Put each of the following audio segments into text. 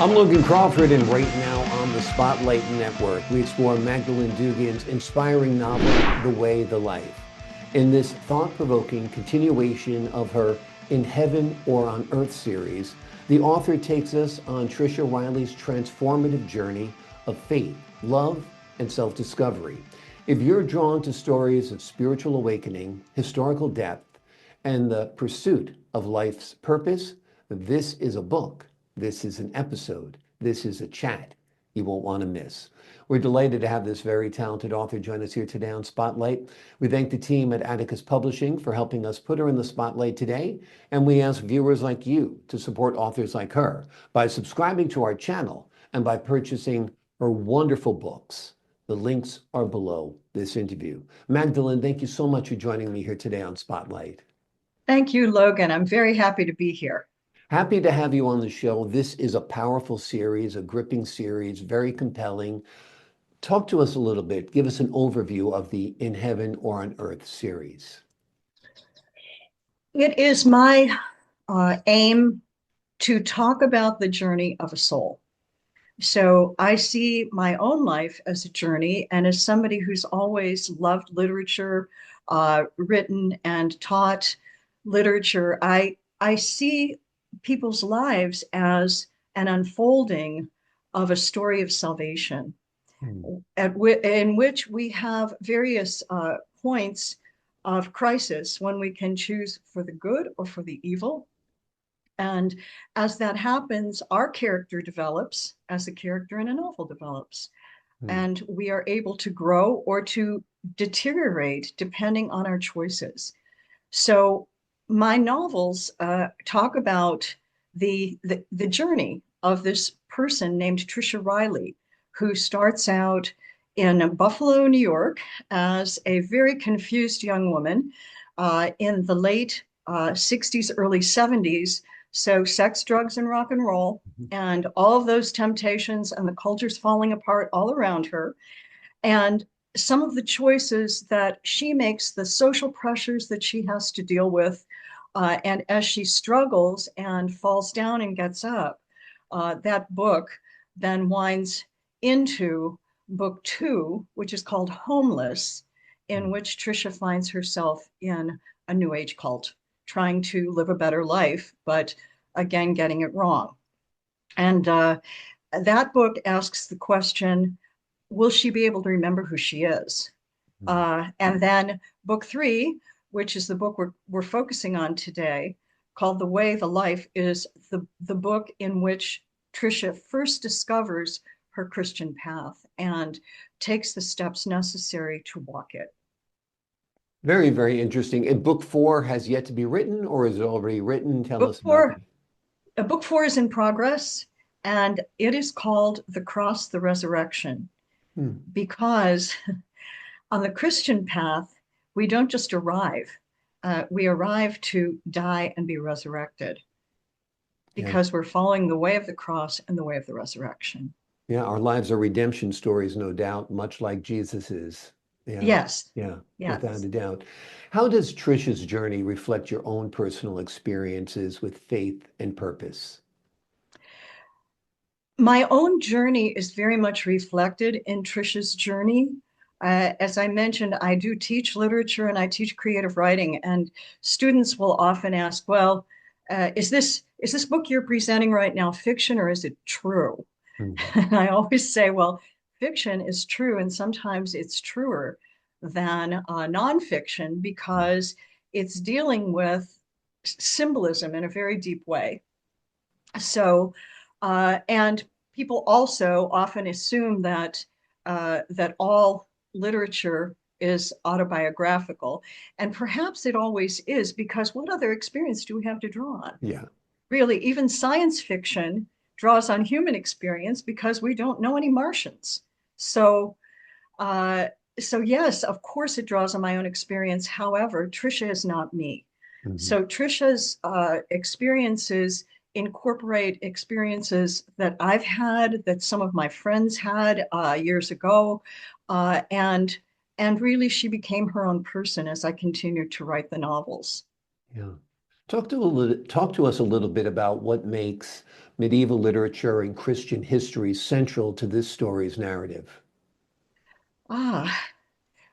I'm Logan Crawford, and right now on the Spotlight Network, we explore Magdalen Dugan's inspiring novel, The Way, the Life. In this thought-provoking continuation of her In Heaven or on Earth series, the author takes us on Trisha Riley's transformative journey of faith, love, and self-discovery. If you're drawn to stories of spiritual awakening, historical depth, and the pursuit of life's purpose, this is a book. This is an episode. This is a chat you won't want to miss. We're delighted to have this very talented author join us here today on Spotlight. We thank the team at Atticus Publishing for helping us put her in the spotlight today. And we ask viewers like you to support authors like her by subscribing to our channel and by purchasing her wonderful books. The links are below this interview. Magdalen, thank you so much for joining me here today on Spotlight. Thank you, Logan. I'm very happy to be here. Happy to have you on the show. This is a powerful series, a gripping series, very compelling. Talk to us a little bit. Give us an overview of the In Heaven or on Earth series. It is my aim to talk about the journey of a soul. So I see my own life as a journey, and as somebody who's always loved literature, written and taught literature, I see people's lives as an unfolding of a story of salvation, in which we have various points of crisis when we can choose for the good or for the evil. And as that happens, our character develops as a character in a novel develops. And we are able to grow or to deteriorate depending on our choices. So my novels talk about the journey of this person named Trisha Riley, who starts out in Buffalo, New York, as a very confused young woman in the late 60s, early 70s. So sex, drugs, and rock and roll, and all of those temptations, and the culture's falling apart all around her. And some of the choices that she makes, the social pressures that she has to deal with, and as she struggles and falls down and gets up, that book then winds into book two, which is called Homeless, in which Trisha finds herself in a New Age cult, trying to live a better life, but again, getting it wrong. And that book asks the question, will she be able to remember who she is? And then book three, which is the book we're focusing on today, called The Way, the Life, is the book in which Trisha first discovers her Christian path and takes the steps necessary to walk it. Very, very interesting. And book four has yet to be written, or is it already written? Tell Book us about four, that. book four is in progress, and it is called The Cross, the Resurrection, Hmm. because on the Christian path, we don't just arrive. We arrive to die and be resurrected Yeah. because we're following the way of the cross and the way of the resurrection. Yeah, our lives are redemption stories, no doubt, much like Jesus is. Yeah, Yes, yeah, without yes. a doubt. How does Trisha's journey reflect your own personal experiences with faith and purpose? My own journey is very much reflected in Trisha's journey. As I mentioned, I do teach literature and I teach creative writing, and students will often ask, "Well, is this book you're presenting right now fiction or is it true?" Mhm. And I always say, "Well, fiction is true, and sometimes it's truer than nonfiction because it's dealing with symbolism in a very deep way." So, and people also often assume that all literature is autobiographical, and perhaps it always is, because what other experience do we have to draw on? Yeah, Really, even science fiction draws on human experience because we don't know any Martians. So, uh, so yes, of course, it draws on my own experience. However, Trisha is not me. mhm. So Trisha's experiences incorporate experiences that I've had, that some of my friends had years ago, uh, and and really she became her own person as I continued to write the novels. Yeah. Talk to us a little bit about what makes medieval literature and Christian history central to this story's narrative. Ah,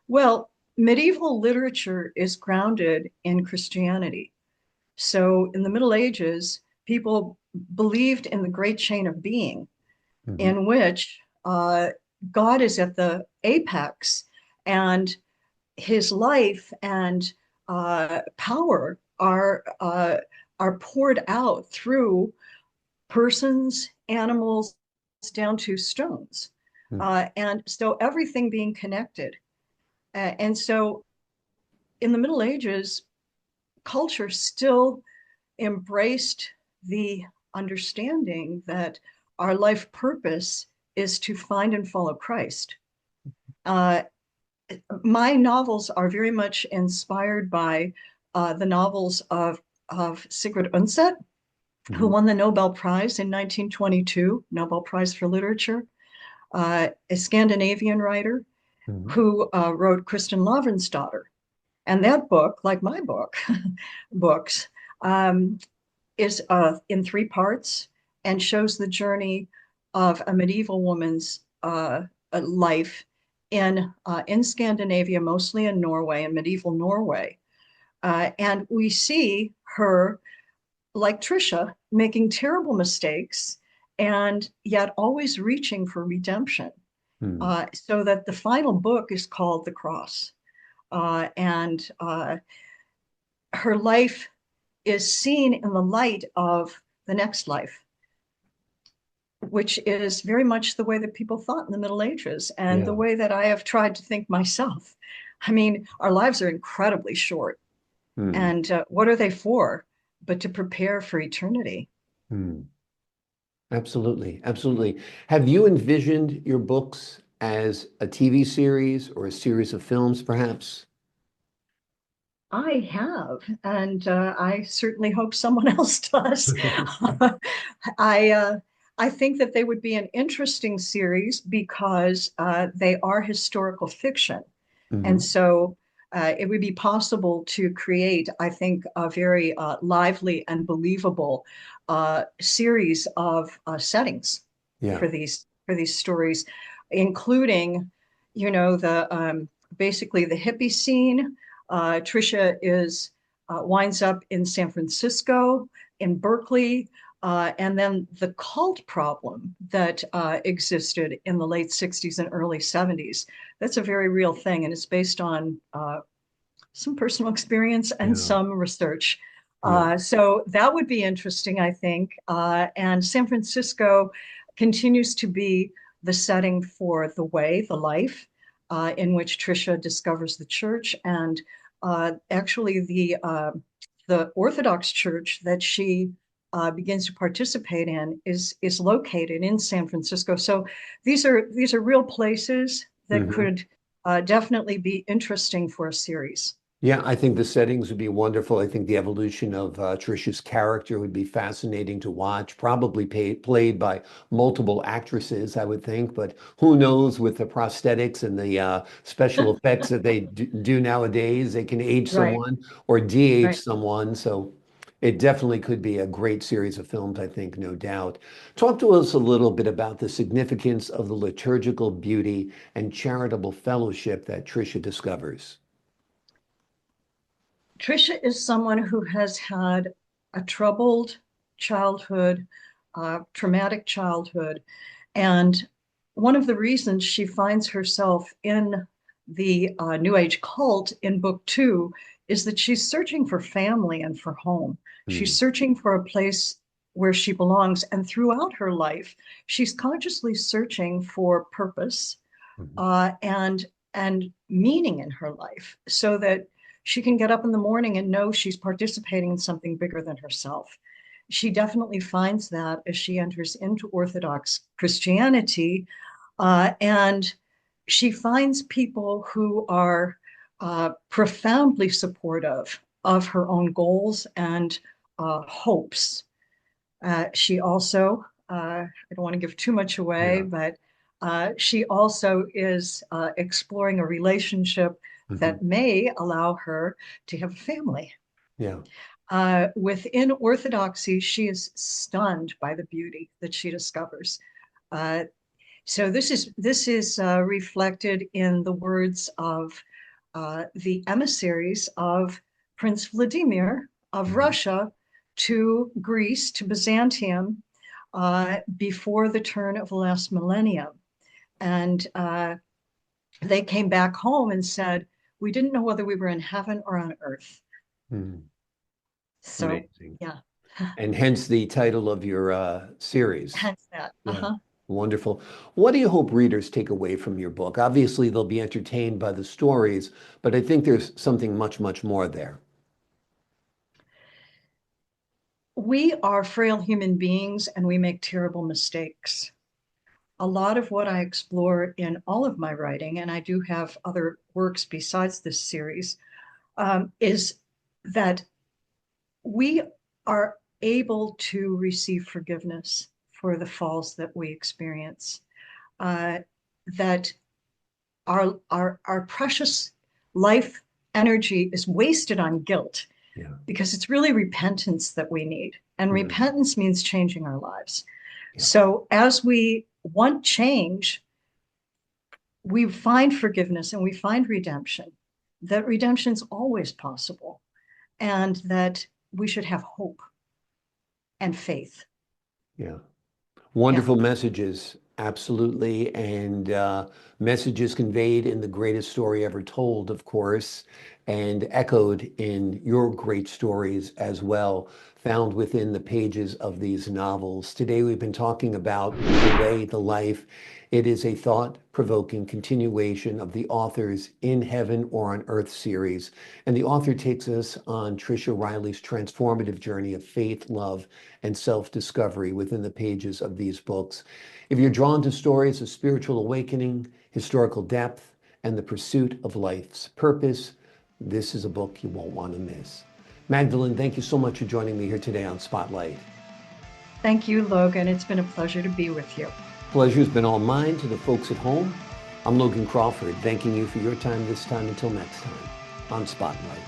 well, medieval literature is grounded in Christianity. So in the Middle Ages, people believed in the great chain of being, Hmm. in which God is at the apex, and his life and power are poured out through persons, animals, down to stones. And so everything being connected. And so in the Middle Ages, culture still embraced the understanding that our life purpose is to find and follow Christ. Uh, my novels are very much inspired by the novels of Sigrid Undset, who Hmm. won the Nobel Prize in 1922, Nobel Prize for Literature, a Scandinavian writer Hmm. who wrote Kristen Lavransdatter. And that book, like my book, books, um, is in three parts and shows the journey of a medieval woman's life in Scandinavia, mostly in Norway, in medieval Norway. And we see her, like Trisha, making terrible mistakes and yet always reaching for redemption. Hmm. So that the final book is called The Cross. And her life is seen in the light of the next life, which is very much the way that people thought in the Middle Ages and the Yeah. way that I have tried to think myself. I mean, our lives are incredibly short. Hmm. And what are they for? But to prepare for eternity. Hmm. Absolutely. Absolutely. Have you envisioned your books as a TV series or a series of films, perhaps? I have, and I certainly hope someone else does. I I think that they would be an interesting series because they are historical fiction, and Hmm. so it would be possible to create, I think, a very lively and believable series of settings Yeah. for these stories, including, the basically the hippie scene. Trisha is winds up in San Francisco, in Berkeley, and then the cult problem that existed in the late 60s and early 70s. That's a very real thing, and it's based on some personal experience and Yeah. some research. Yeah. So that would be interesting, I think. And San Francisco continues to be the setting for the way, the life, in which Trisha discovers the church, and actually the Orthodox church that she begins to participate in is located in San Francisco. So these are real places that Hmm. could definitely be interesting for a series. Yeah, I think the settings would be wonderful. I think the evolution of Trisha's character would be fascinating to watch. Probably played by multiple actresses, I would think. But who knows with the prosthetics and the special effects that they do nowadays, they can age Right, someone or de-age right. someone. So it definitely could be a great series of films, I think, no doubt. Talk to us a little bit about the significance of the liturgical beauty and charitable fellowship that Trisha discovers. Trisha is someone who has had a troubled childhood, traumatic childhood. And one of the reasons she finds herself in the New Age cult in book two is that she's searching for family and for home. She's Hmm. searching for a place where she belongs. And throughout her life, she's consciously searching for purpose Mhm. and meaning in her life so that she can get up in the morning and know she's participating in something bigger than herself. She definitely finds that as she enters into Orthodox Christianity, and she finds people who are profoundly supportive of her own goals and hopes. She also, I don't want to give too much away, Yeah. but she also is exploring a relationship Hmm. that may allow her to have a family. Yeah. Within Orthodoxy, she is stunned by the beauty that she discovers. Uh, so this is reflected in the words of the emissaries of Prince Vladimir of Mhm. Russia to Greece, to Byzantium, before the turn of the last millennium. And they came back home and said, we didn't know whether we were in heaven or on earth. Mhm. So, Amazing. yeah, And hence the title of your series. hence that. Yeah, wonderful. What do you hope readers take away from your book? Obviously, they'll be entertained by the stories, but I think there's something much, much more there. We are frail human beings and we make terrible mistakes. A lot of what I explore in all of my writing, and I do have other works besides this series, is that we are able to receive forgiveness for the falls that we experience, that our precious life energy is wasted on guilt Yeah. because it's really repentance that we need. And Mhm. repentance means changing our lives. Yeah. So as we want change, we find forgiveness and we find redemption, that redemption is always possible, and that we should have hope and faith. Yeah. Yeah. Wonderful messages, absolutely. And messages conveyed in the greatest story ever told, of course, and echoed in your great stories as well, found within the pages of these novels. Today, we've been talking about The Way, the Life. It is a thought-provoking continuation of the author's In Heaven or on Earth series. And the author takes us on Trisha Riley's transformative journey of faith, love, and self-discovery within the pages of these books. If you're drawn to stories of spiritual awakening, historical depth, and the pursuit of life's purpose, this is a book you won't want to miss. Magdalen, thank you so much for joining me here today on Spotlight. Thank you, Logan. It's been a pleasure to be with you. Pleasure's been all mine. To the folks at home, I'm Logan Crawford, thanking you for your time this time. Until next time on Spotlight.